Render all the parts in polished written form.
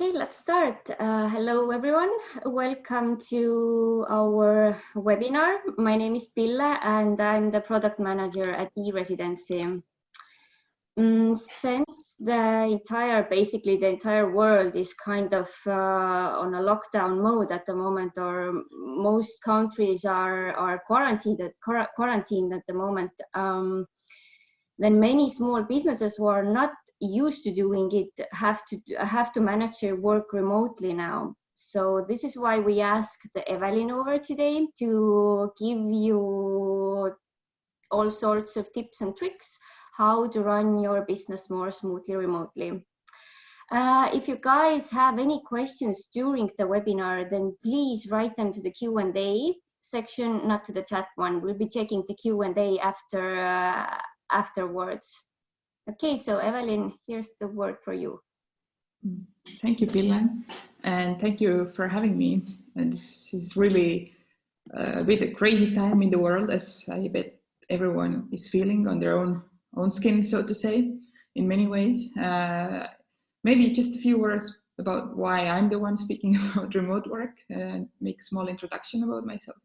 Okay, let's start. Hello, everyone. Welcome to our webinar. My name is Pille, and I'm the product manager at E-Residency. Since basically the entire world is kind of on a lockdown mode at the moment, or most countries are quarantined at the moment, then many small businesses who are not used to doing it have to manage their work remotely now. So this is why we asked Evelin over today to give you all sorts of tips and tricks how to run your business more smoothly remotely. If you guys have any questions during the webinar, then please write them to the Q&A section, not to the chat one. We'll be checking the Q&A afterwards. Okay, so Evelin, here's the word for you. Thank you, Pille, and thank you for having me. And this is really a bit a crazy time in the world, as I bet everyone is feeling on their own skin, so to say, in many ways. Maybe just a few words about why I'm the one speaking about remote work and make a small introduction about myself.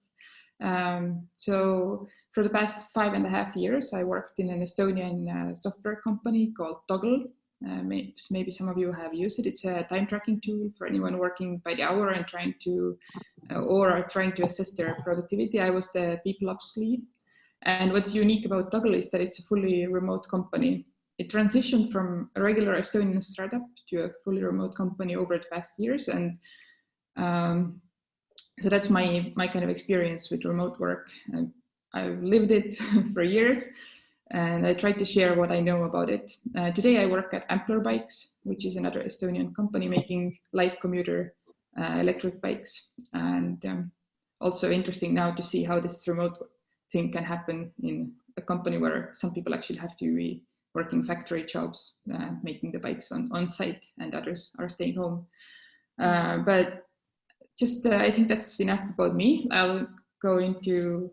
So for the past 5.5 years, I worked in an Estonian software company called Toggle. Maybe some of you have used it. It's a time tracking tool for anyone working by the hour and trying to assess their productivity. I was the people ops lead. And what's unique about Toggle is that it's a fully remote company. It transitioned from a regular Estonian startup to a fully remote company over the past years. And so that's my kind of experience with remote work. And I've lived it for years, and I tried to share what I know about it. Today I work at Ampler Bikes, which is another Estonian company making light commuter electric bikes. And also interesting now to see how this remote thing can happen in a company where some people actually have to be working factory jobs, making the bikes on site, and others are staying home. But just I think that's enough about me. I'll go into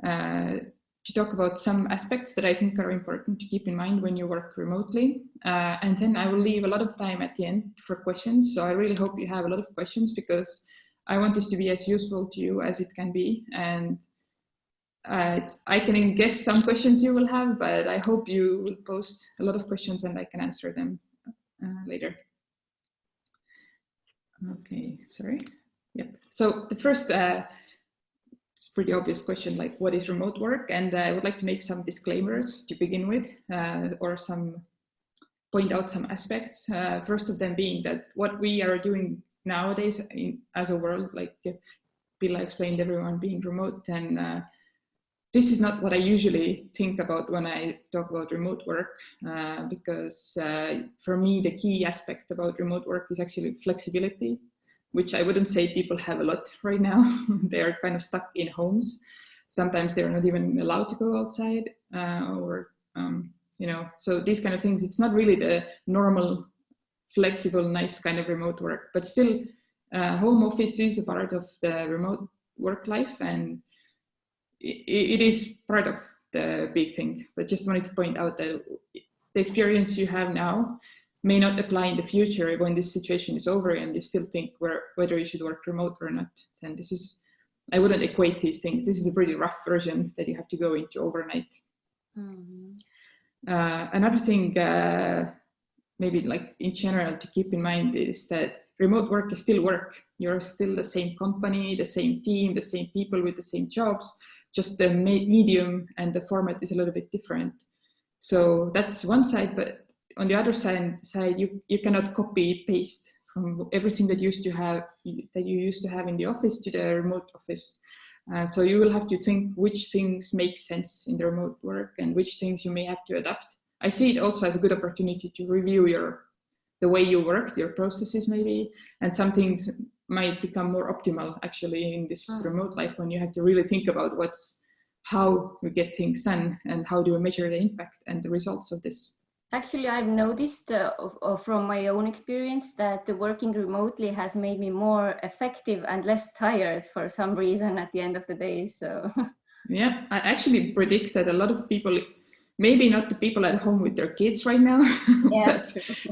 to talk about some aspects that I think are important to keep in mind when you work remotely. And then I will leave a lot of time at the end for questions. So I really hope you have a lot of questions, because I want this to be as useful to you as it can be. And I can guess some questions you will have, but I hope you will post a lot of questions and I can answer them later. Okay, sorry. Yep. So the first, it's a pretty obvious question, like what is remote work? And I would like to make some disclaimers to begin with, or point out some aspects. First of them being that what we are doing nowadays as a world, like Pille explained, everyone being remote, and this is not what I usually think about when I talk about remote work, because for me, the key aspect about remote work is actually flexibility, which I wouldn't say people have a lot right now. They are kind of stuck in homes. Sometimes they're not even allowed to go outside, so these kind of things. It's not really the normal, flexible, nice kind of remote work, but still home office is a part of the remote work life, and it is part of the big thing. But just wanted to point out that the experience you have now may not apply in the future when this situation is over and you still think whether you should work remote or not. And this is, I wouldn't equate these things. This is a pretty rough version that you have to go into overnight. Mm-hmm. Another thing, maybe like in general to keep in mind, is that remote work is still work. You're still the same company, the same team, the same people with the same jobs, just the medium and the format is a little bit different. So that's one side, but on the other side, you cannot copy paste from everything that you used to have in the office to the remote office. So you will have to think which things make sense in the remote work and which things you may have to adapt. I see it also as a good opportunity to review the way you work, your processes maybe, and some things might become more optimal actually in this remote life when you have to really think about how you get things done and how do you measure the impact and the results of this. Actually, I've noticed from my own experience that the working remotely has made me more effective and less tired for some reason at the end of the day. So yeah, I actually predict that a lot of people maybe not the people at home with their kids right now, but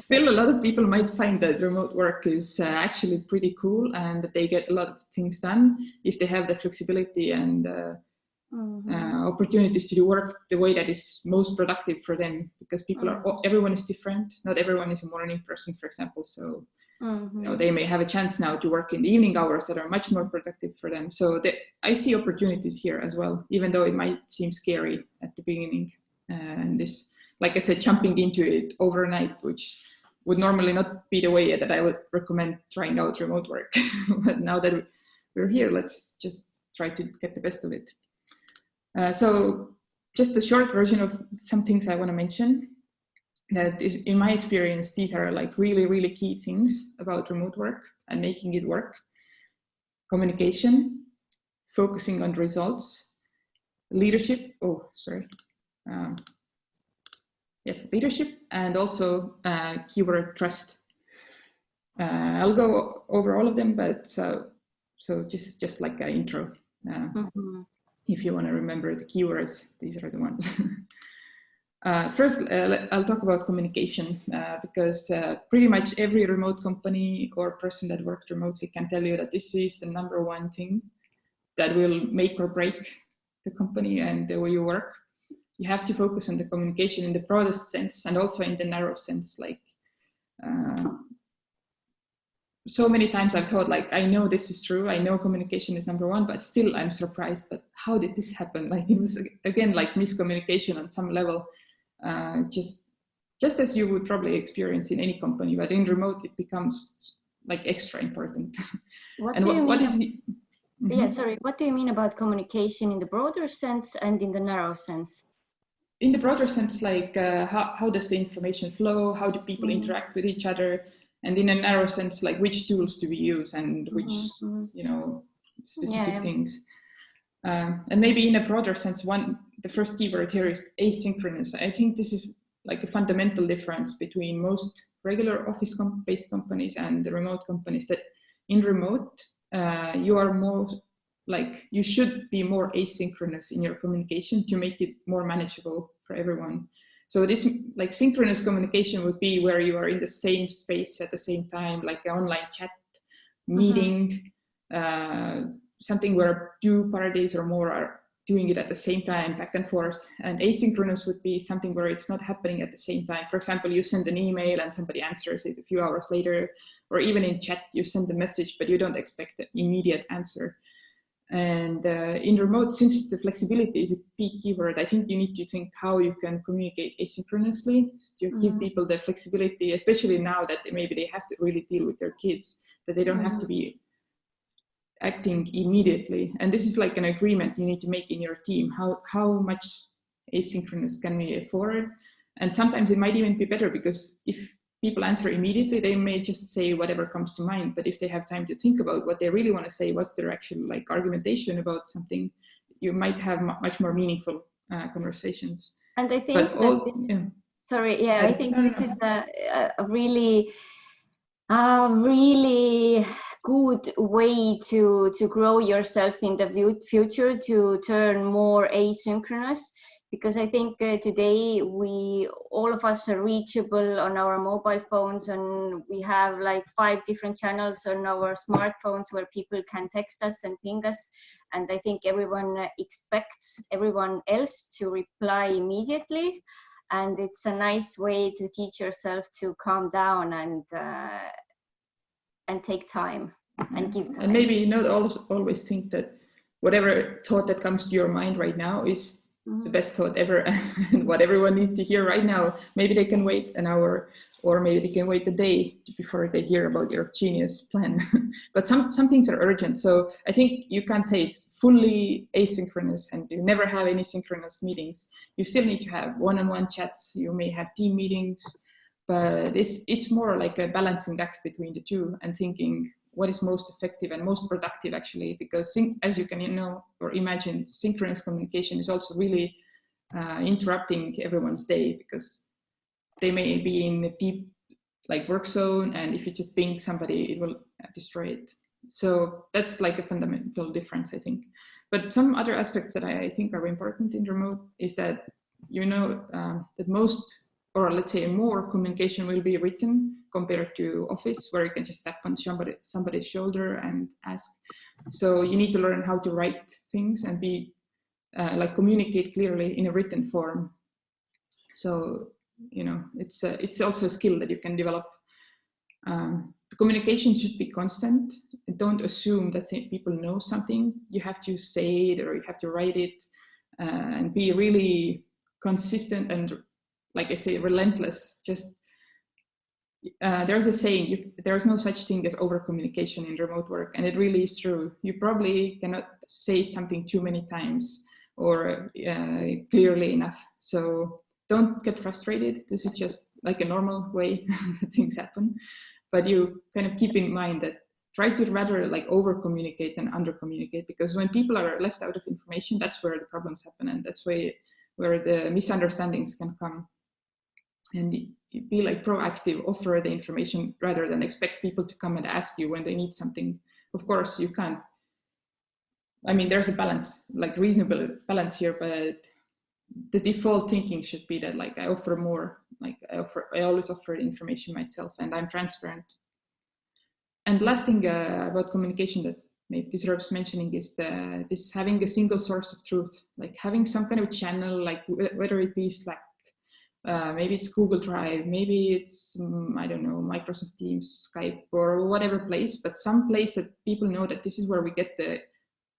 still a lot of people might find that remote work is actually pretty cool and that they get a lot of things done if they have the flexibility and opportunities to do work the way that is most productive for them, because people are, everyone is different. Not everyone is a morning person, for example. So you know, they may have a chance now to work in the evening hours that are much more productive for them. So I see opportunities here as well, even though it might seem scary at the beginning. And this, like I said, jumping into it overnight, which would normally not be the way that I would recommend trying out remote work. But now that we're here, let's just try to get the best of it. So just a short version of some things I want to mention. That is, in my experience, these are like really, really key things about remote work and making it work. Communication, focusing on results, leadership, leadership, and also keyword trust. I'll go over all of them, but so just like an intro. If you want to remember the keywords, these are the ones. First, I'll talk about communication because pretty much every remote company or person that worked remotely can tell you that this is the #1 thing that will make or break the company and the way you work. You have to focus on the communication in the broadest sense and also in the narrow sense. Like so many times I've thought, like, I know this is true, I know communication is #1, but still I'm surprised that how did this happen? Like it was, again, like miscommunication on some level. Just as you would probably experience in any company, but in remote it becomes like extra important. What do you mean about communication in the broader sense and in the narrow sense? In the broader sense, like how does the information flow? How do people interact with each other? And in a narrow sense, like which tools do we use and which you know, specific things. And maybe in a broader sense, the first keyword here is asynchronous. I think this is like a fundamental difference between most regular office-based companies and the remote companies, that in remote, you are more like, you should be more asynchronous in your communication to make it more manageable for everyone. So this, like, synchronous communication would be where you are in the same space at the same time, like an online chat, meeting, something where 2 parties or more are doing it at the same time, back and forth. And asynchronous would be something where it's not happening at the same time. For example, you send an email and somebody answers it a few hours later, or even in chat, you send a message, but you don't expect an immediate answer. And in remote, since the flexibility is a key keyword, I think you need to think how you can communicate asynchronously to give people the flexibility, especially now that maybe they have to really deal with their kids, that they don't have to be acting immediately. And this is like an agreement you need to make in your team. How much asynchronous can we afford? And sometimes it might even be better, because if people answer immediately, they may just say whatever comes to mind. But if they have time to think about what they really want to say, what's their actual like argumentation about something, you might have much more meaningful conversations. And I think I think this is a really good way to grow yourself in the future, to turn more asynchronous. Because I think today all of us are reachable on our mobile phones, and we have like 5 different channels on our smartphones where people can text us and ping us. And I think everyone expects everyone else to reply immediately. And it's a nice way to teach yourself to calm down and take time and give time. And maybe not always think that whatever thought that comes to your mind right now is the best thought ever and what everyone needs to hear right now. Maybe they can wait an hour, or maybe they can wait a day before they hear about your genius plan. But some things are urgent. So I think you can't say it's fully asynchronous and you never have any synchronous meetings. You still need to have one-on-one chats. You may have team meetings, but it's more like a balancing act between the two and thinking what is most effective and most productive, actually, because as you can or imagine, synchronous communication is also really interrupting everyone's day, because they may be in a deep like work zone, and if you just ping somebody, it will destroy it. So that's like a fundamental difference, I think. But some other aspects that I think are important in remote is that you know that most, or let's say more communication will be written compared to office, where you can just tap on somebody's shoulder and ask. So you need to learn how to write things and be like communicate clearly in a written form. So, you know, it's also a skill that you can develop. The communication should be constant. Don't assume that people know something. You have to say it or you have to write it, and be really consistent and, like I say, relentless. Just there's a saying, there's no such thing as over communication in remote work, and it really is true. You probably cannot say something too many times or clearly enough. So don't get frustrated. This is just like a normal way that things happen. But you kind of keep in mind that try to rather like over communicate than under communicate, because when people are left out of information, that's where the problems happen, and that's where the misunderstandings can come. And be like proactive, offer the information rather than expect people to come and ask you when they need something. Of course, you can't. I mean, there's a balance, like reasonable balance here, but the default thinking should be that like I offer more, like I always offer information myself, and I'm transparent. And last thing about communication that maybe deserves mentioning is this having a single source of truth, like having some kind of channel, like whether it be Slack, maybe it's Google Drive, maybe it's, I don't know, Microsoft Teams, Skype, or whatever place, but some place that people know that this is where we get the,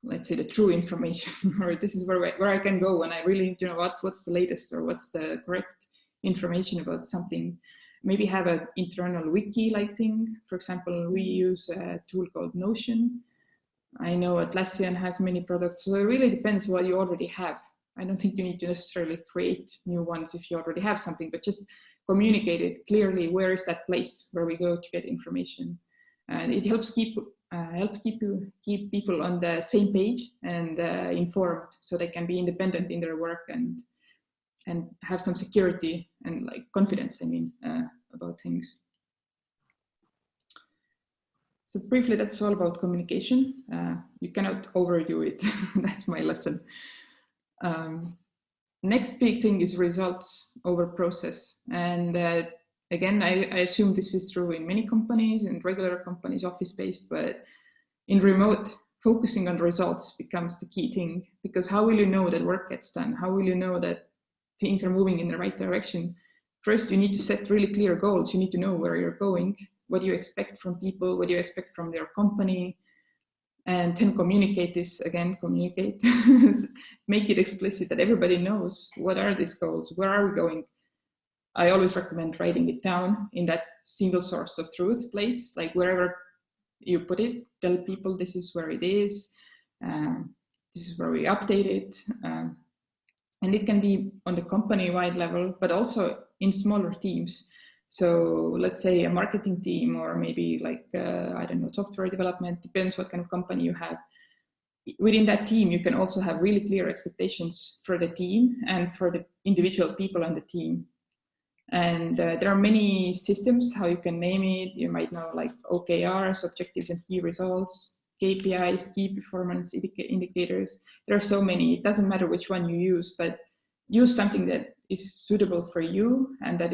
let's say, the true information, or this is where I can go when I really need to know what's the latest or what's the correct information about something. Maybe have an internal wiki-like thing. For example, we use a tool called Notion. I know Atlassian has many products, so it really depends what you already have. I don't think you need to necessarily create new ones if you already have something, but just communicate it clearly. Where is that place where we go to get information? And it helps keep people on the same page and informed, so they can be independent in their work and have some security and like confidence, I mean, about things. So briefly, that's all about communication. You cannot overdo it. That's my lesson. Next big thing is results over process. And again, I assume this is true in many companies, in regular companies, office-based, but in remote, focusing on results becomes the key thing, because how will you know that work gets done? How will you know that things are moving in the right direction? First, you need to set really clear goals. You need to know where you're going, what do you expect from people, what do you expect from their company, and then communicate this again, communicate, make it explicit that everybody knows what are these goals, where are we going. I always recommend writing it down in that single source of truth place, like wherever you put it, tell people this is where it is, this is where we update it. And it can be on the company-wide level, but also in smaller teams. So let's say a marketing team, or maybe like, I don't know, software development, depends what kind of company you have. Within that team, you can also have really clear expectations for the team and for the individual people on the team. And there are many systems, how you can name it. You might know like OKRs, objectives and key results, KPIs, key performance indicators. There are so many. It doesn't matter which one you use, but use something that is suitable for you and that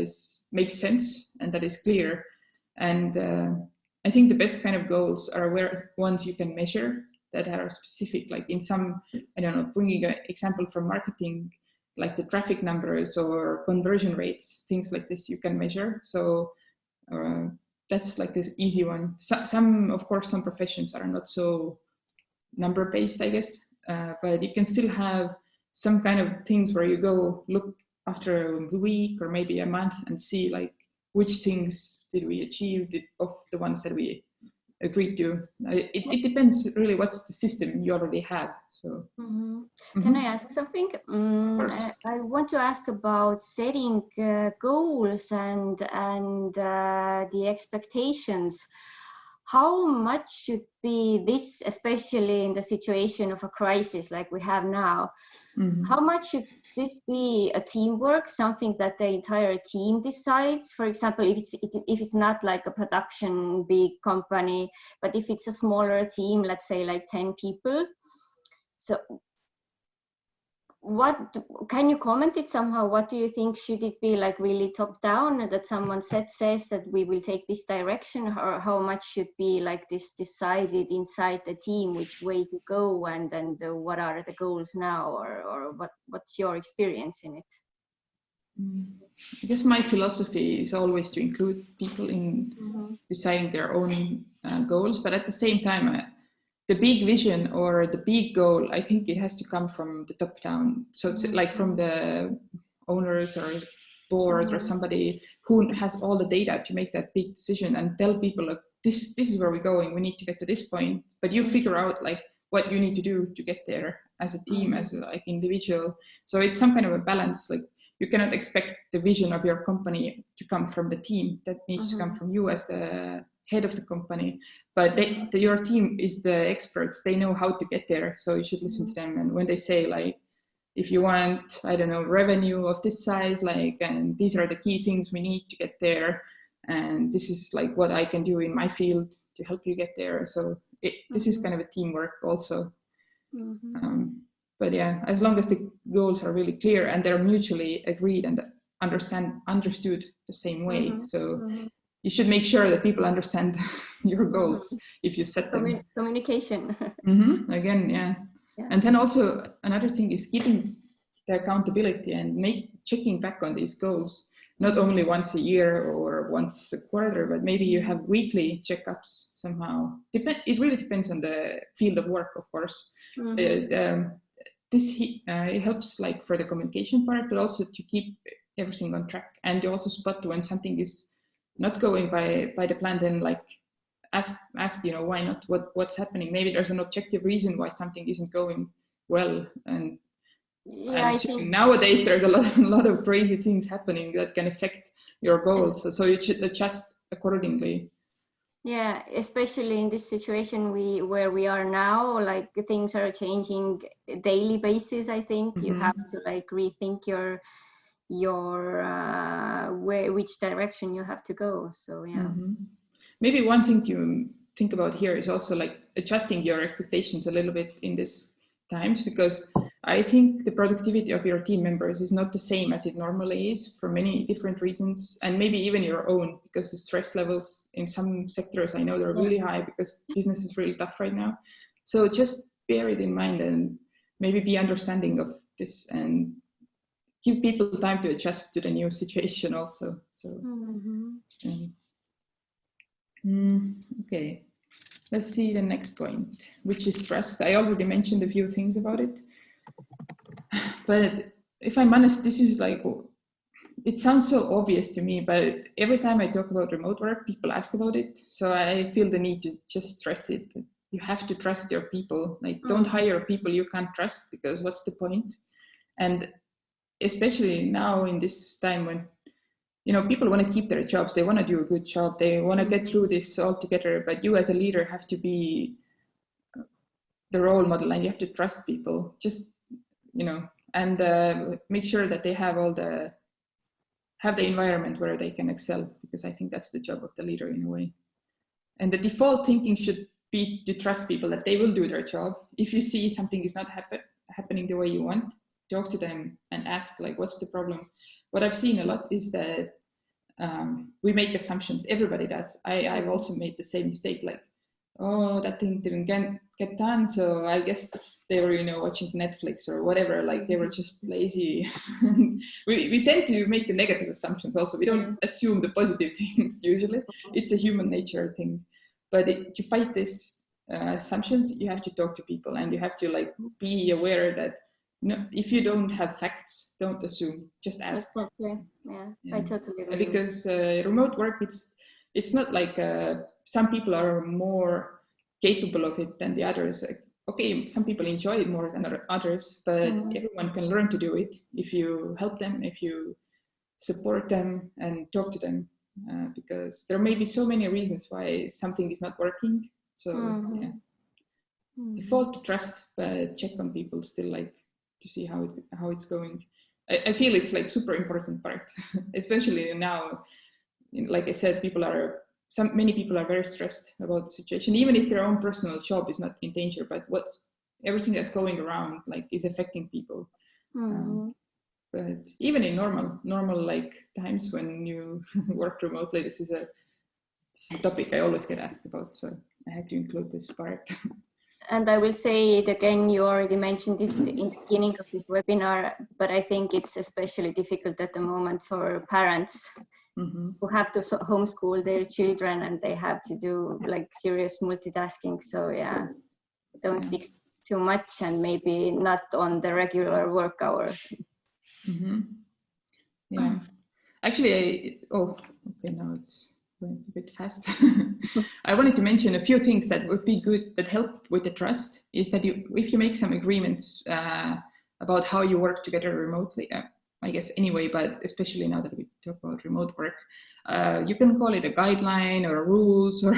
makes sense and that is clear. And I think the best kind of goals are ones you can measure, that are specific, like in some, I don't know, bringing an example from marketing, like the traffic numbers or conversion rates, things like this you can measure. So that's like this easy one. Some, of course, some professions are not so number-based, I guess, but you can still have some kind of things where you go look after a week or maybe a month and see like which things did we achieve of the ones that we agreed to. It depends really what's the system you already have. So Can I ask something? I want to ask about setting goals and the expectations. How much should be this, especially in the situation of a crisis like we have now? How much should this be a teamwork, something that the entire team decides? For example, if it's not like a production big company, but if it's a smaller team, let's say like 10 people. So what can you comment it somehow? What do you think? Should it be like really top down, that someone says that we will take this direction, or how much should be like this decided inside the team which way to go, and what are the goals now, or what's your experience in it? I guess my philosophy is always to include people in deciding their own goals, but at the same time, the big vision or the big goal, I think it has to come from the top down. So it's like from the owners or board or somebody who has all the data to make that big decision and tell people, like, this is where we're going. We need to get to this point, but you figure out like what you need to do to get there as a team, as a like individual. So it's some kind of a balance. Like, you cannot expect the vision of your company to come from the team. That needs to come from you as the head of the company. But your team is the experts. They know how to get there. So you should listen to them. And when they say, like, if you want, I don't know, revenue of this size, like, and these are the key things we need to get there, and this is like what I can do in my field to help you get there. So this is kind of a teamwork also. But yeah, as long as the goals are really clear and they're mutually agreed and understood the same way. So you should make sure that people understand your goals if you set them. Communication. Again, yeah. And then also another thing is keeping the accountability and checking back on these goals, not only once a year or once a quarter, but maybe you have weekly checkups somehow. It really depends on the field of work, of course. It helps like for the communication part, but also to keep everything on track, and you also spot when something is not going by the plan. Then like ask why not, what's happening. Maybe there's an objective reason why something isn't going well, and I think nowadays there's a lot of crazy things happening that can affect your goals, so you should adjust accordingly. Yeah, especially in this situation where we are now, like things are changing daily basis. I think you have to like rethink your which direction you have to go. So yeah. Maybe one thing to think about here is also like adjusting your expectations a little bit in these times, because I think the productivity of your team members is not the same as it normally is for many different reasons, and maybe even your own, because the stress levels in some sectors, I know they're really high because business is really tough right now. So just bear it in mind and maybe be understanding of this and give people time to adjust to the new situation also. So okay, let's see the next point, which is trust. I already mentioned a few things about it, but if I'm honest, this is like, it sounds so obvious to me, but every time I talk about remote work, people ask about it. So I feel the need to just stress it. You have to trust your people. Like, don't hire people you can't trust, because what's the point? And especially now in this time when, people want to keep their jobs, they want to do a good job, they want to get through this all together, but you as a leader have to be the role model, and you have to trust people, just, and make sure that they have the environment where they can excel, because I think that's the job of the leader in a way. And the default thinking should be to trust people that they will do their job. If you see something is not happening the way you want, talk to them and ask, like, what's the problem? What I've seen a lot is that we make assumptions. Everybody does. I've also made the same mistake, like, oh, that thing didn't get done, so I guess they were, watching Netflix or whatever, like they were just lazy. we tend to make the negative assumptions also. We don't assume the positive things usually. It's a human nature thing. But to fight these assumptions, you have to talk to people, and you have to like be aware that if you don't have facts, don't assume, just ask. Exactly. Yeah. I totally agree. Because remote work, it's not like some people are more capable of it than the others. Okay, some people enjoy it more than others, but everyone can learn to do it if you help them, if you support them and talk to them, because there may be so many reasons why something is not working. So default to trust, but check on people still, like, to see how it's going. I feel it's like super important part, especially now. Like I said, many people are very stressed about the situation, even if their own personal job is not in danger, but everything that's going around, like, is affecting people. But even in normal like times when you work remotely, this is a topic I always get asked about, so I had to include this part. And I will say it again, you already mentioned it in the beginning of this webinar, but I think it's especially difficult at the moment for parents who have to homeschool their children, and they have to do like serious multitasking. So yeah, don't expect too much, and maybe not on the regular work hours. Yeah, actually, okay, now it's going a bit fast. I wanted to mention a few things that would be good, that help with the trust, is that if you make some agreements about how you work together remotely, I guess anyway, but especially now that we talk about remote work, you can call it a guideline or rules or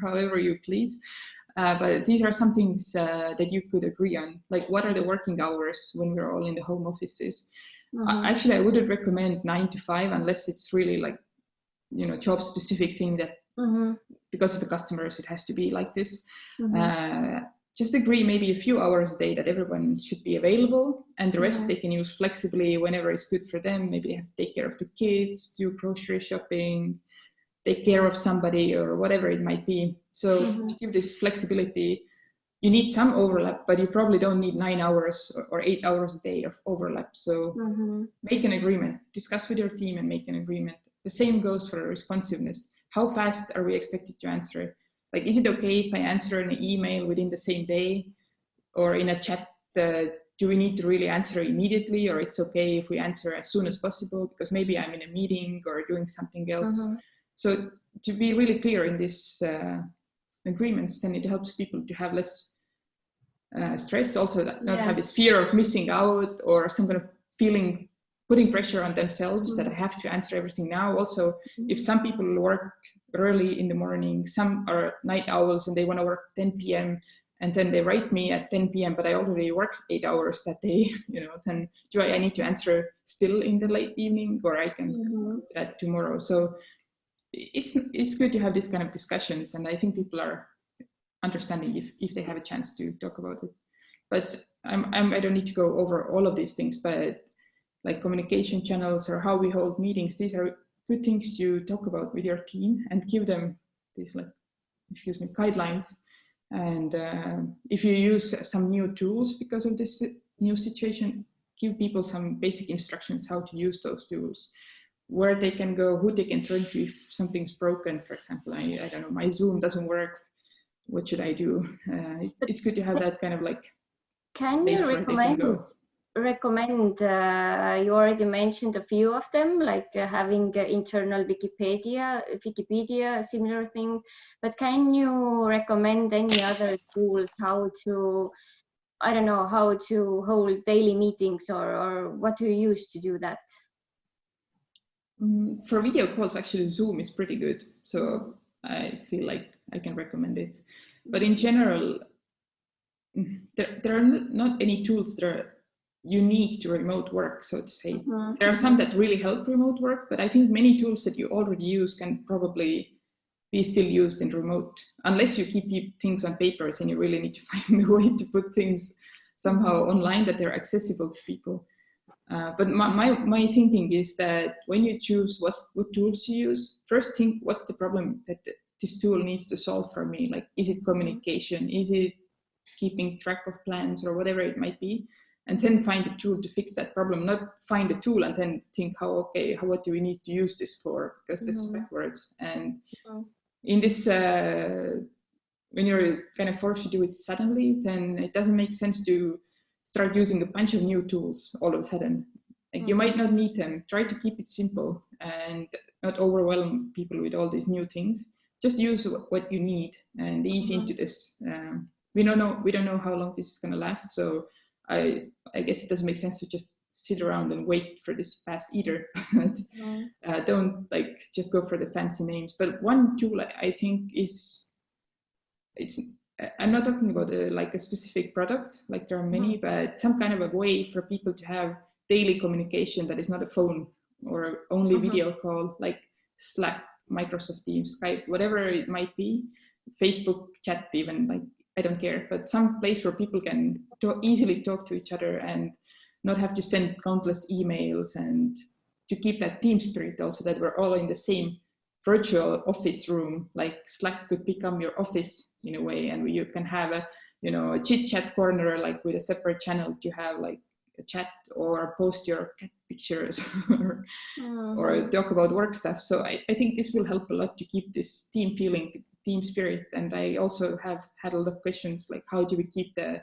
however you please. But these are some things that you could agree on, like what are the working hours when we're all in the home offices. Actually, I wouldn't recommend 9 to 5 unless it's really like, job specific thing that because of the customers, it has to be like this. Just agree maybe a few hours a day that everyone should be available, and the rest they can use flexibly whenever it's good for them. Maybe they have to take care of the kids, do grocery shopping, take care of somebody, or whatever it might be. So to give this flexibility, you need some overlap, but you probably don't need 9 hours or 8 hours a day of overlap. So make an agreement, discuss with your team and make an agreement. The same goes for responsiveness. How fast are we expected to answer? Like, is it okay if I answer an email within the same day, or in a chat? Do we need to really answer immediately, or it's okay if we answer as soon as possible because maybe I'm in a meeting or doing something else? So to be really clear in this agreements, then it helps people to have less stress, also not have this fear of missing out or some kind of feeling, putting pressure on themselves that I have to answer everything now. Also, if some people work early in the morning, some are night owls and they want to work 10 p.m. and then they write me at 10 p.m. but I already worked 8 hours that day, then do I need to answer still in the late evening, or I can do that tomorrow? So it's good to have these kind of discussions, and I think people are understanding if they have a chance to talk about it. But I don't need to go over all of these things, but like communication channels or how we hold meetings, these are good things to talk about with your team and give them these guidelines. And if you use some new tools because of this new situation, give people some basic instructions how to use those tools, where they can go, who they can turn to if something's broken. For example, I don't know, my Zoom doesn't work. What should I do? It's good to have that kind of like. Can you recommend? You already mentioned a few of them, like having internal Wikipedia, similar thing. But can you recommend any other tools how to hold daily meetings, or what do you use to do that? For video calls, actually, Zoom is pretty good. So I feel like I can recommend it. But in general, there are not any tools that are unique to remote work, so to say. There are some that really help remote work, but I think many tools that you already use can probably be still used in remote. Unless you keep things on paper, then you really need to find a way to put things somehow online that they're accessible to people. But my thinking is that when you choose what tools to use, first think what's the problem that this tool needs to solve for me. Like, is it communication? Is it keeping track of plans or whatever it might be? And then find a tool to fix that problem, not find a tool and then think what do we need to use this for? Because this is backwards. And in this, when you're kind of forced to do it suddenly, then it doesn't make sense to start using a bunch of new tools all of a sudden. Like, you might not need them. Try to keep it simple and not overwhelm people with all these new things. Just use what you need and ease into this. We don't know how long this is going to last, so I guess it doesn't make sense to just sit around and wait for this to pass either. But don't just go for the fancy names. But one tool I think I'm not talking about a specific product, like there are many, but some kind of a way for people to have daily communication that is not a phone or only video call, like Slack, Microsoft Teams, Skype, whatever it might be, Facebook chat even, I don't care, but some place where people can easily talk to each other and not have to send countless emails, and to keep that team spirit also, that we're all in the same virtual office room. Like Slack could become your office in a way, and you can have a, you know, a chit chat corner, like with a separate channel to have like a chat or post your cat pictures or talk about work stuff. So I think this will help a lot to keep this team feeling, team spirit. And I also have had a lot of questions like, how do we keep the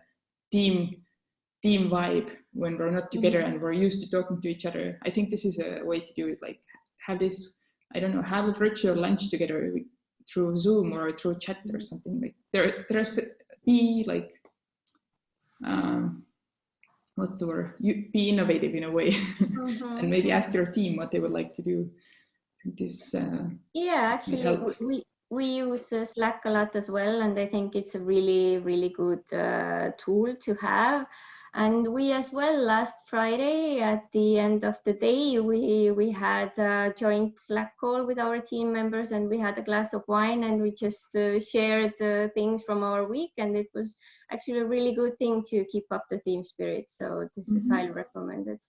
team vibe when we're not together and we're used to talking to each other? I think this is a way to do it, like have this, I don't know, have a virtual lunch together through Zoom or through chat or something. Like there's be like what's the word? You be innovative in a way, and maybe ask your team what they would like to do. This yeah, actually we use Slack a lot as well, and I think it's a really good tool to have. And we as well, last Friday at the end of the day, we had a joint Slack call with our team members, and we had a glass of wine, and we just shared things from our week, and it was actually a really good thing to keep up the team spirit. So this is highly recommended.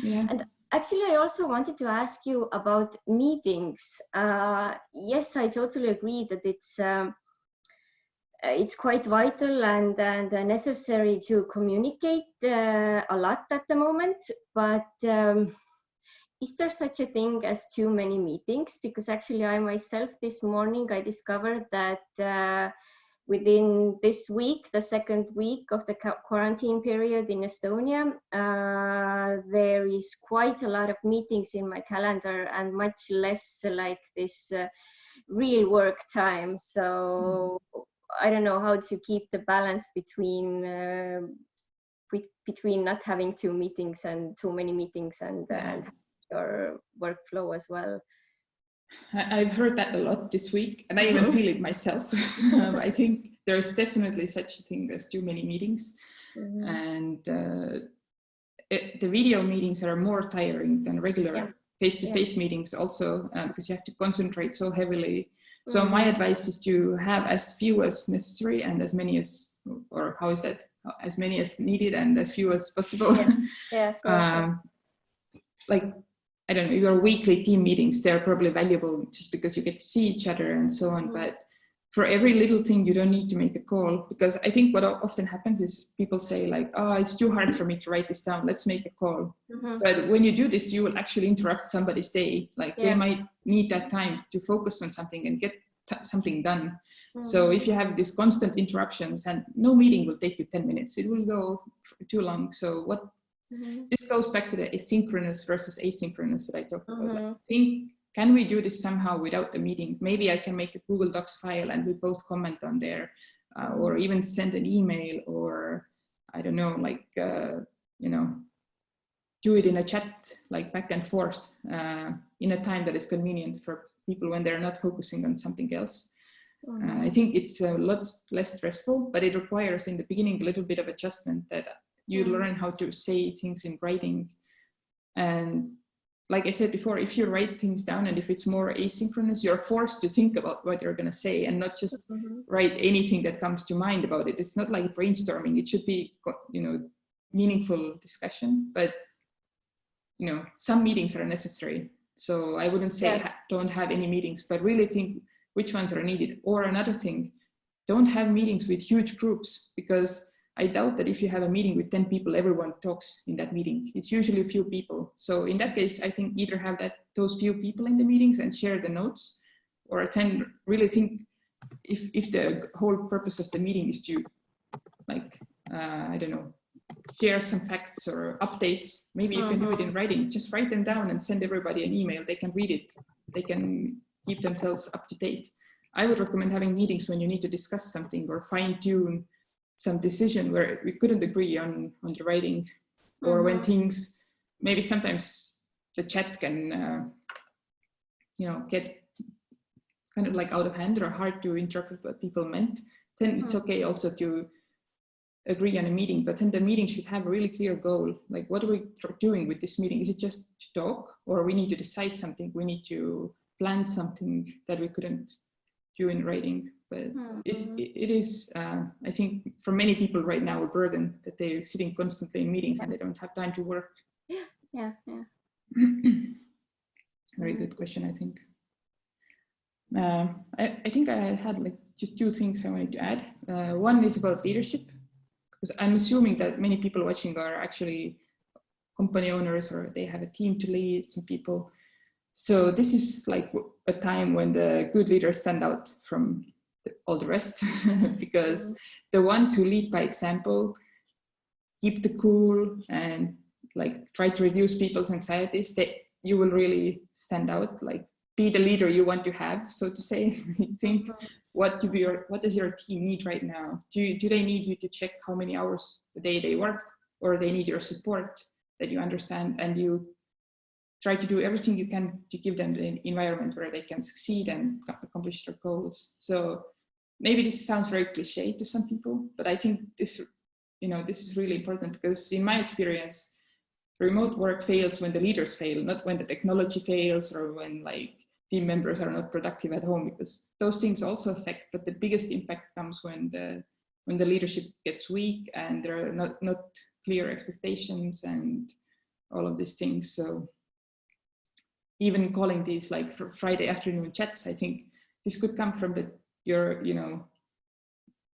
Yeah. And actually, I also wanted to ask you about meetings. Yes, I totally agree that it's quite vital and necessary to communicate a lot at the moment, but is there such a thing as too many meetings? Because actually I myself this morning, I discovered that within this week, the second week of the quarantine period in Estonia, there is quite a lot of meetings in my calendar and much less like this real work time. So I don't know how to keep the balance between not having too many meetings and your workflow as well. I've heard that a lot this week, and I even feel it myself. I think there's definitely such a thing as too many meetings, and the video meetings are more tiring than regular face-to-face meetings also, because you have to concentrate so heavily. So my advice is to have as few as necessary and as many as, or how is that? As many as needed and as few as possible. Like, I don't know, your weekly team meetings, they're probably valuable just because you get to see each other and so on. But for every little thing, you don't need to make a call, because I think what often happens is people say like, oh, it's too hard for me to write this down, let's make a call. But when you do this, you will actually interrupt somebody's day. Like they might need that time to focus on something and get something done. So if you have these constant interruptions, and no meeting will take you 10 minutes, it will go too long. So what this goes back to the asynchronous versus asynchronous that I talked about. Like, can we do this somehow without a meeting? Maybe I can make a Google Docs file and we both comment on there, or even send an email, or I don't know, like, you know, do it in a chat, like back and forth, in a time that is convenient for people when they're not focusing on something else. I think it's a lot less stressful, but it requires in the beginning a little bit of adjustment, that you learn how to say things in writing. And like I said before, if you write things down and if it's more asynchronous, you're forced to think about what you're going to say and not just write anything that comes to mind about it. It's not like brainstorming. It should be, you know, meaningful discussion, but you know, some meetings are necessary. So I wouldn't say don't have any meetings, but really think which ones are needed. Or another thing, don't have meetings with huge groups, because I doubt that if you have a meeting with 10 people, everyone talks in that meeting. It's usually a few people. So in that case, I think either have those few people in the meetings and share the notes, or really think if the whole purpose of the meeting is to, like, I don't know, share some facts or updates, maybe you can do it in writing. Just write them down and send everybody an email. They can read it. They can keep themselves up to date. I would recommend having meetings when you need to discuss something or fine tune some decision where we couldn't agree on the writing, or when things, maybe sometimes the chat can, you know, get kind of like out of hand or hard to interpret what people meant. Then it's okay also to agree on a meeting, but then the meeting should have a really clear goal. Like, what are we doing with this meeting? Is it just to talk, or we need to decide something? We need to plan something that we couldn't do in writing. But it is, I think, for many people right now, a burden that they're sitting constantly in meetings and they don't have time to work. Yeah. Very good question, I think. I think I had like just two things I wanted to add. One is about leadership, because I'm assuming that many people watching are actually company owners, or they have a team to lead some people. So this is like a time when the good leaders stand out from all the rest, because the ones who lead by example, keep the cool, and like try to reduce people's anxieties, you will really stand out. Like, be the leader you want to have, so to say. Think what does your team need right now? Do they need you to check how many hours a day they worked, or they need your support, that you understand and you try to do everything you can to give them the environment where they can succeed and accomplish their goals. So maybe this sounds very cliche to some people, but I think this is really important, because in my experience, remote work fails when the leaders fail, not when the technology fails or when like team members are not productive at home, because those things also affect, but the biggest impact comes when the leadership gets weak and there are not clear expectations and all of these things. So even calling these like for Friday afternoon chats, I think this could come from your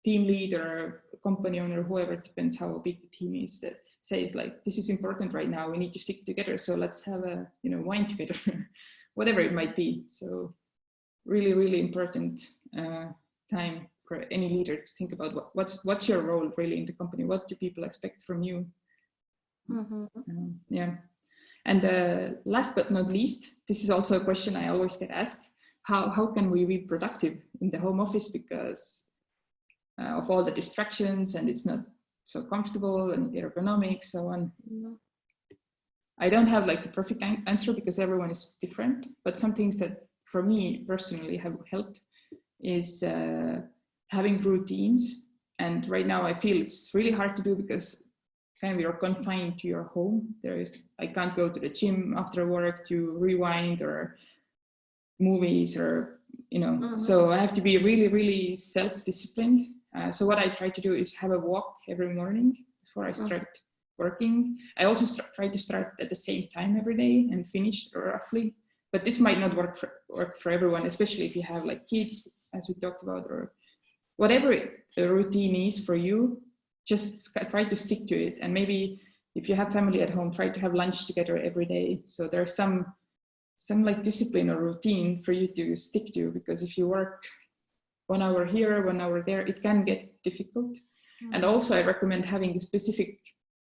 team lead or company owner, whoever, depends how big the team is, that says like, this is important right now, we need to stick together, so let's have a wine together, whatever it might be. So really, really important time for any leader to think about what's your role really in the company, what do people expect from you. Yeah. And last but not least, this is also a question I always get asked: how can we be productive in the home office, because of all the distractions, and it's not so comfortable and ergonomic, so on. I don't have like the perfect answer, because everyone is different, but some things that for me personally have helped is having routines. And right now I feel it's really hard to do, because kind of you're confined to your home. I can't go to the gym after work to rewind, or movies, or so I have to be really, really self-disciplined. So what I try to do is have a walk every morning before I start working. I also try to start at the same time every day and finish roughly, but this might not work for everyone, especially if you have like kids, as we talked about, or whatever the routine is for you. Just try to stick to it. And maybe if you have family at home, try to have lunch together every day. So there's some like discipline or routine for you to stick to, because if you work 1 hour here, 1 hour there, it can get difficult. And also I recommend having a specific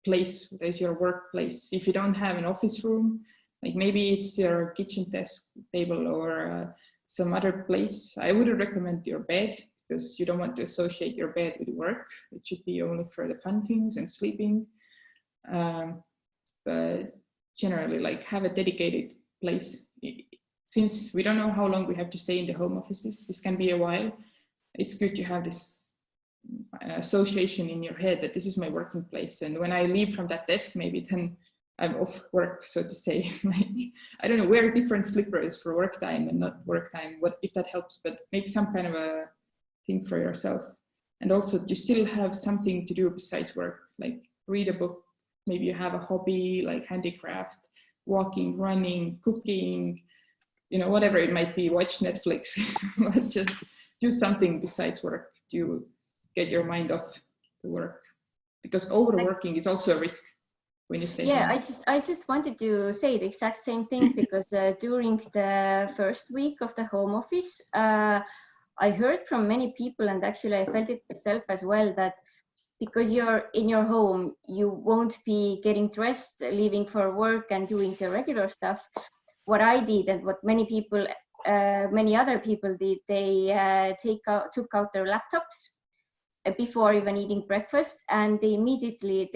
place as your workplace. If you don't have an office room, like maybe it's your kitchen desk table or some other place. I wouldn't recommend your bed, because you don't want to associate your bed with work. It should be only for the fun things and sleeping. But generally, like, have a dedicated place. Since we don't know how long we have to stay in the home offices, this can be a while. It's good to have this association in your head that this is my working place. And when I leave from that desk, maybe then I'm off work, so to say. Like, I don't know, wear different slippers for work time and not work time, what if that helps, but make some kind of a thing for yourself. And also you still have something to do besides work, like read a book. Maybe you have a hobby like handicraft, walking, running, cooking, whatever it might be. Watch Netflix. Just do something besides work to get your mind off the work, because overworking is also a risk when you stay home. I just wanted to say the exact same thing, because during the first week of the home office, I heard from many people, and actually I felt it myself as well, that because you're in your home, you won't be getting dressed, leaving for work and doing the regular stuff. What I did, and what many other people did, they took out their laptops before even eating breakfast, and they immediately,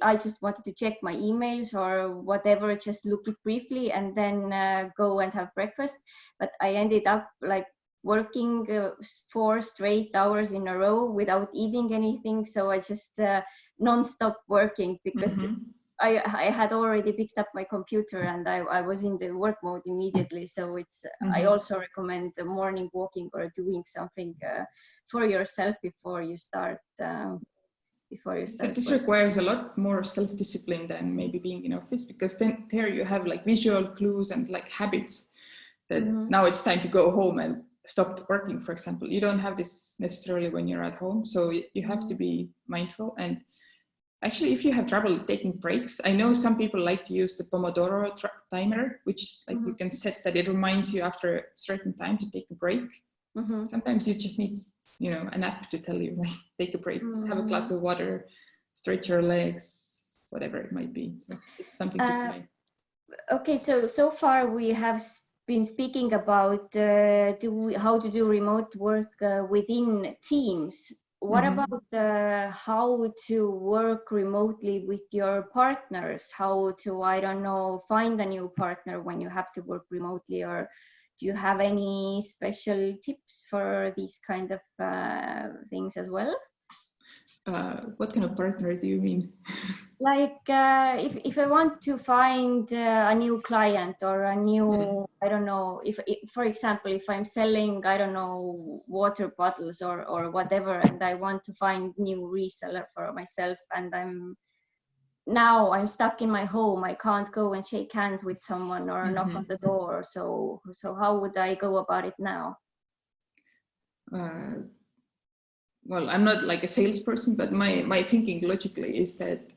I just wanted to check my emails or whatever, just look it briefly and then go and have breakfast. But I ended up like working 4 straight hours in a row without eating anything. So I just non-stop working, because I had already picked up my computer and I was in the work mode immediately. So it's I also recommend the morning walking or doing something for yourself before you start. This requires a lot more self-discipline than maybe being in office, because then there you have like visual clues and like habits that now it's time to go home and stop working, for example. You don't have this necessarily when you're at home, so you have to be mindful. And actually, if you have trouble taking breaks, I know some people like to use the Pomodoro timer, which like you can set that it reminds you after a certain time to take a break. Sometimes you just need, you know, an app to tell you, like, take a break, have a glass of water, stretch your legs, whatever it might be. So it's something to try. Okay, so far we have been speaking about how to do remote work within teams. What about how to work remotely with your partners? How to, I don't know, find a new partner when you have to work remotely? Or do you have any special tips for these kind of things as well? What kind of partner do you mean? Like if I want to find a new client or a new, I don't know, if for example, if I'm selling, I don't know, water bottles or whatever, and I want to find new reseller for myself, and I'm stuck in my home, I can't go and shake hands with someone or knock on the door. So how would I go about it now? Well, I'm not like a salesperson, but my thinking logically is that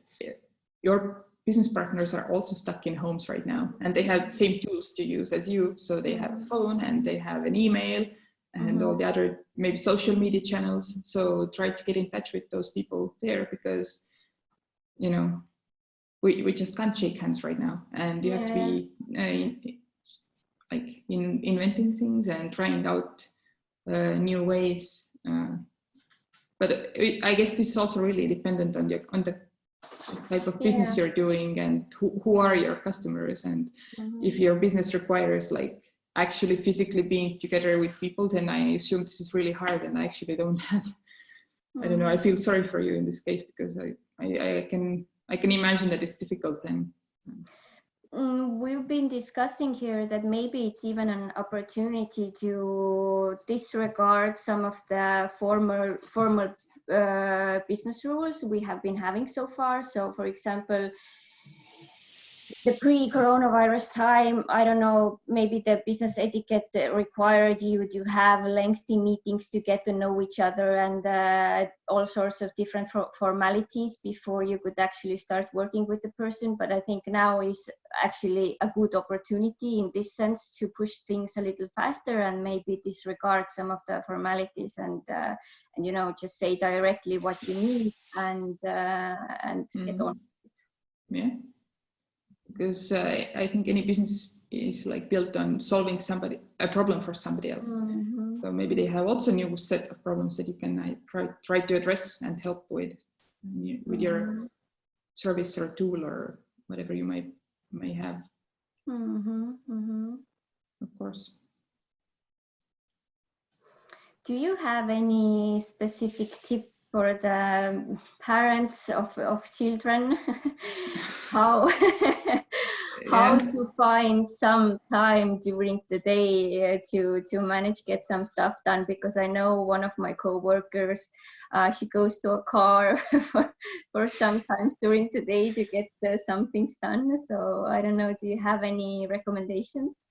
your business partners are also stuck in homes right now, and they have the same tools to use as you. So they have a phone and they have an email and all the other maybe social media channels. So try to get in touch with those people there, because, you know, we just can't shake hands right now, and you have to be like inventing things and trying out new ways. But I guess this is also really dependent on the type of business you're doing and who are your customers. And if your business requires like actually physically being together with people, then I assume this is really hard, and I actually don't have. I don't know. I feel sorry for you in this case, because I can imagine that it's difficult. And we've been discussing here that maybe it's even an opportunity to disregard some of the formal business rules we have been having so far. So, for example, the pre-coronavirus time, I don't know, maybe the business etiquette required you to have lengthy meetings to get to know each other, and all sorts of different formalities before you could actually start working with the person. But I think now is actually a good opportunity in this sense to push things a little faster and maybe disregard some of the formalities and you know, just say directly what you need and get on with it. Yeah. Because I think any business is like built on solving a problem for somebody else. So maybe they have also a new set of problems that you can try to address and help with your service or tool or whatever you may have. Of course. Do you have any specific tips for the parents of children? How to find some time during the day to manage get some stuff done? Because I know one of my co-workers, she goes to a car for sometimes during the day to get some things done. So I don't know, do you have any recommendations?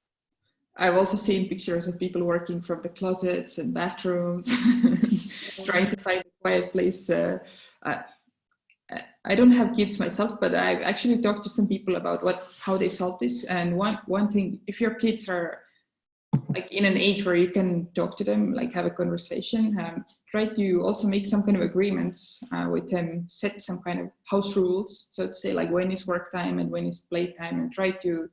I've also seen pictures of people working from the closets and bathrooms, trying to find a quiet place. I don't have kids myself, but I've actually talked to some people about how they solve this. And one thing, if your kids are like in an age where you can talk to them, like have a conversation, try to also make some kind of agreements with them, set some kind of house rules. So to say like when is work time and when is play time, and try to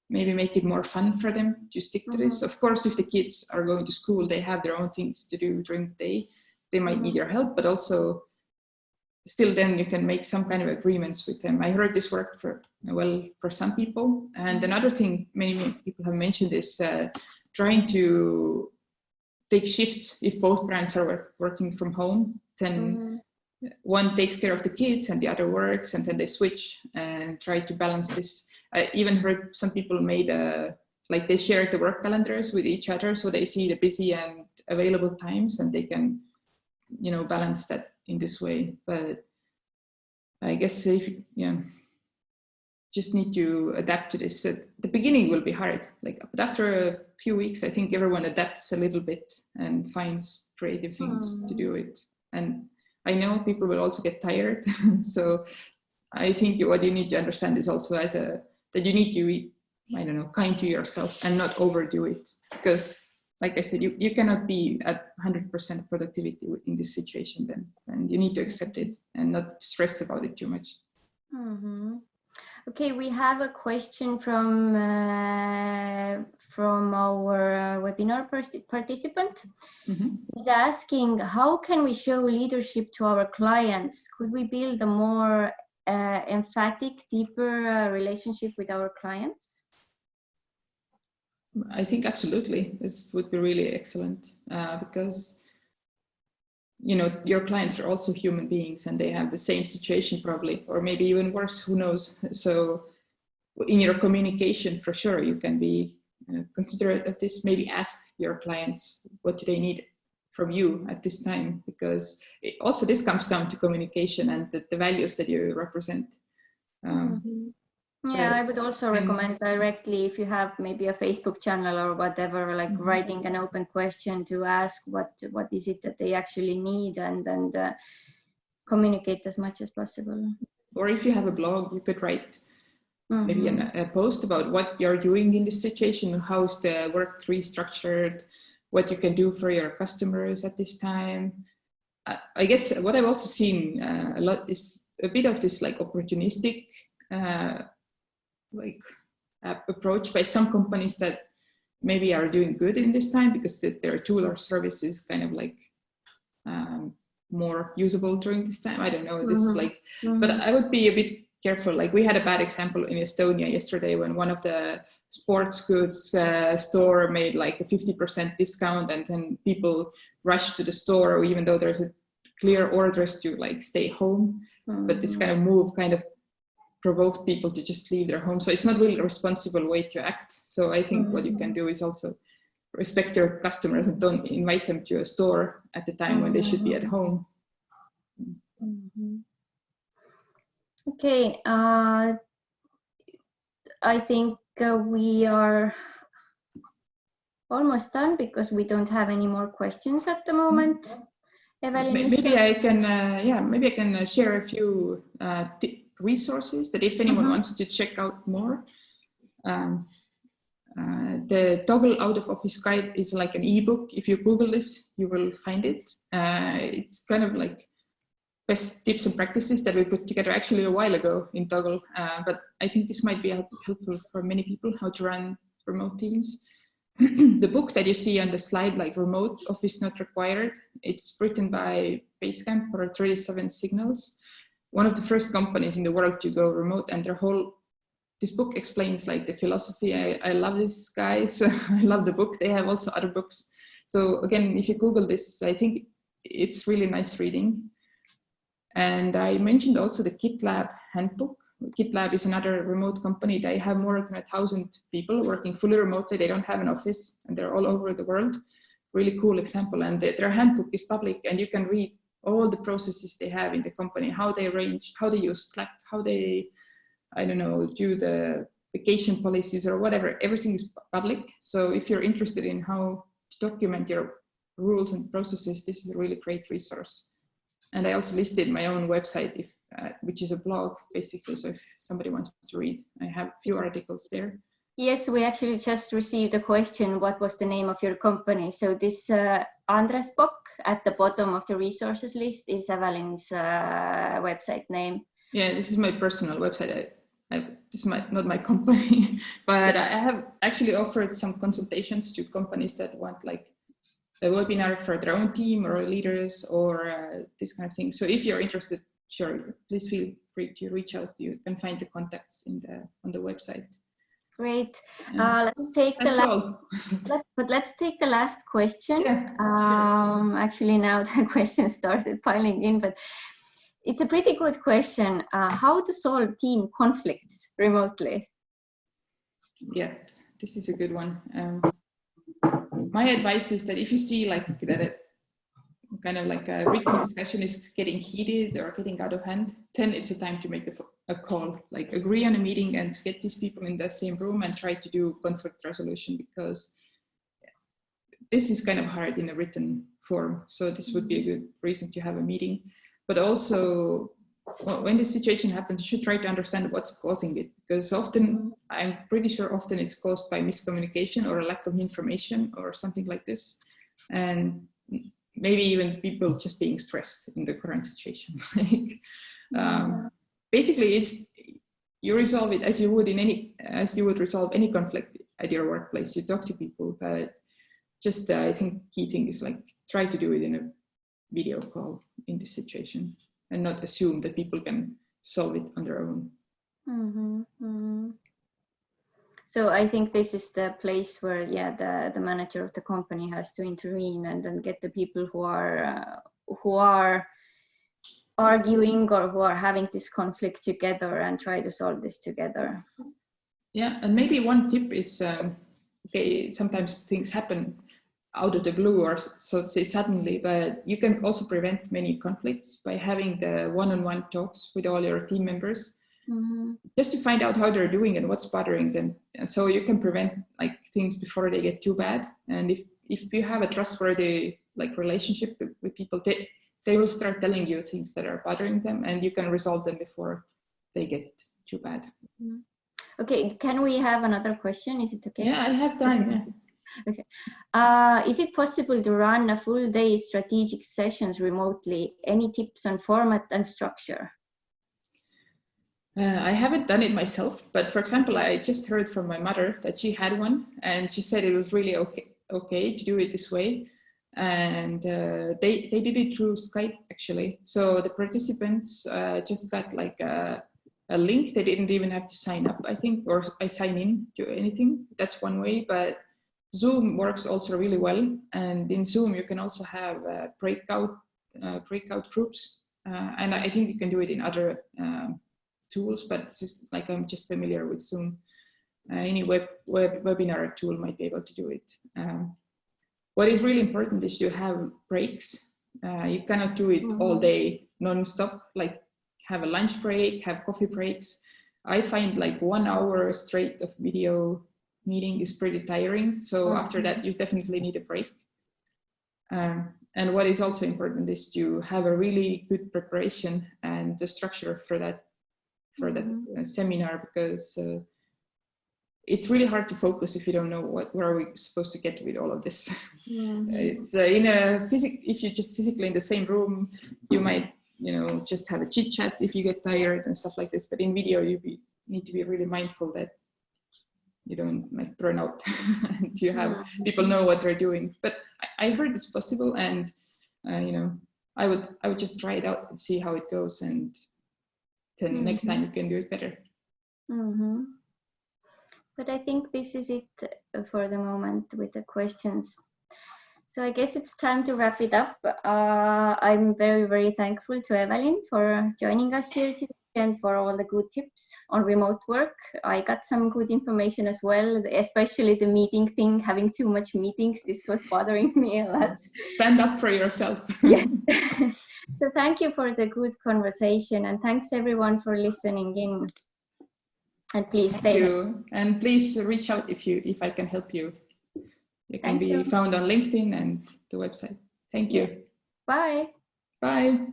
maybe make it more fun for them to stick to this. Of course, if the kids are going to school, they have their own things to do during the day. They might need your help, but also still then you can make some kind of agreements with them. I heard this worked for some people. And another thing many people have mentioned is trying to take shifts. If both parents are working from home, then one takes care of the kids and the other works, and then they switch and try to balance this. I even heard some people made like they share the work calendars with each other, so they see the busy and available times, and they can, you know, balance that in this way. But I guess if just need to adapt to this. At the beginning will be hard, like, but after a few weeks, I think everyone adapts a little bit and finds creative things to do it. And I know people will also get tired. So I think what you need to understand is also that you need to be, I don't know, kind to yourself and not overdo it. Because like I said, you cannot be at 100% productivity in this situation then. And you need to accept it and not stress about it too much. Mm-hmm. Okay, we have a question from our webinar participant. Mm-hmm. He's asking, how can we show leadership to our clients? Could we build a more emphatic, deeper relationship with our clients? I think absolutely. This would be really excellent because, you know, your clients are also human beings and they have the same situation probably, or maybe even worse, who knows. So in your communication, for sure, you can be considerate of this, maybe ask your clients, what do they need from you at this time? Because also this comes down to communication and the values that you represent. Yeah, I would also recommend directly, if you have maybe a Facebook channel or whatever, like writing an open question to ask what is it that they actually need, and communicate as much as possible. Or if you have a blog, you could write maybe a post about what you're doing in this situation, how's the work restructured, what you can do for your customers at this time. I guess what I've also seen a lot is a bit of this like opportunistic approach by some companies that maybe are doing good in this time because their tool or service is kind of like more usable during this time. I don't know, this is like, but I would be a bit careful. Like we had a bad example in Estonia yesterday when one of the sports goods store made like a 50% discount, and then people rushed to the store even though there's a clear orders to like stay home. But this kind of move kind of provoked people to just leave their home. So it's not really a responsible way to act. So I think what you can do is also respect your customers and don't invite them to a store at the time when they should be at home. Okay, I think we are almost done because we don't have any more questions at the moment. Evelin, maybe I can share a few resources that if anyone wants to check out more. The Toggle Out of Office Guide is like an ebook. If you Google this, you will find it. It's kind of like best tips and practices that we put together actually a while ago in Toggle. But I think this might be helpful for many people, how to run remote teams. The book that you see on the slide, like Remote Office Not Required, it's written by Basecamp or 37 Signals, one of the first companies in the world to go remote, and this book explains like the philosophy. I love these guys. I love the book. They have also other books. So again, if you Google this, I think it's really nice reading. And I mentioned also the GitLab handbook. GitLab is another remote company. They have more than 1,000 people working fully remotely. They don't have an office and they're all over the world. Really cool example. And their handbook is public and you can read all the processes they have in the company, how they arrange, how they use Slack, how they, I don't know, do the vacation policies or whatever. Everything is public. So if you're interested in how to document your rules and processes, this is a really great resource. And I also listed my own website, which is a blog, basically. So if somebody wants to read, I have a few articles there. Yes, we actually just received a question. What was the name of your company? So this Andrespok at the bottom of the resources list is Evelin's website name. Yeah, this is my personal website. This is not my company, but I have actually offered some consultations to companies that want like a webinar for their own team or leaders or this kind of thing. So if you're interested, sure, please feel free to reach out. You can find the contacts on the website. Great. Let's take let's take the last question. Yeah, sure. Actually, now the questions started piling in, but it's a pretty good question. How to solve team conflicts remotely? Yeah, this is a good one. My advice is that if you see like that kind of like a written discussion is getting heated or getting out of hand, then it's a time to make a call, like agree on a meeting and get these people in the same room and try to do conflict resolution, because this is kind of hard in a written form. So this would be a good reason to have a meeting. But also, well, when this situation happens, you should try to understand what's causing it, because often, I'm pretty sure often it's caused by miscommunication or a lack of information or something like this. And maybe even people just being stressed in the current situation. Basically, you resolve it as you would resolve any conflict at your workplace. You talk to people, but just I think key thing is like try to do it in a video call in this situation, and not assume that people can solve it on their own. So I think this is the place where, yeah, the manager of the company has to intervene and then get the people who are arguing or who are having this conflict together and try to solve this together. Yeah, and maybe one tip is, okay, sometimes things happen out of the blue or so to say suddenly, but you can also prevent many conflicts by having the one-on-one talks with all your team members, just to find out how they're doing and what's bothering them. And so you can prevent like things before they get too bad. And if you have a trustworthy like relationship with people, they will start telling you things that are bothering them, and you can resolve them before they get too bad. Okay, can we have another question? Is it okay? Yeah, I have time. Okay. Yeah. Okay. Is it possible to run a full day strategic sessions remotely? Any tips on format and structure? I haven't done it myself, but for example, I just heard from my mother that she had one, and she said it was really okay to do it this way. And they did it through Skype actually. So the participants just got like a link. They didn't even have to sign up, I think, or I sign in to anything. That's one way, but Zoom works also really well. And in Zoom, you can also have breakout groups. And I think you can do it in other tools, but it's just like I'm just familiar with Zoom. Any webinar tool might be able to do it. What is really important is to have breaks. You cannot do it all day non-stop, like have a lunch break, have coffee breaks. I find like 1 hour straight of video meeting is pretty tiring. So after that, you definitely need a break. And what is also important is to have a really good preparation and the structure for that seminar, because it's really hard to focus if you don't know where are we supposed to get with all of this. It's if you're just physically in the same room, you might just have a chit chat if you get tired and stuff like this. But in video, you need to be really mindful that you don't like burn out and you have people know what they're doing. But I heard it's possible, and I would just try it out and see how it goes, and then next time you can do it better. But I think this is it for the moment with the questions. So I guess it's time to wrap it up. I'm very, very thankful to Evelin for joining us here today and for all the good tips on remote work. I got some good information as well, especially the meeting thing, having too much meetings. This was bothering me a lot. Stand up for yourself. Yes. So thank you for the good conversation, and thanks everyone for listening in. And please stay. Thank you. And please reach out if I can help you. You can be found on LinkedIn and the website. Thank you. Bye. Bye.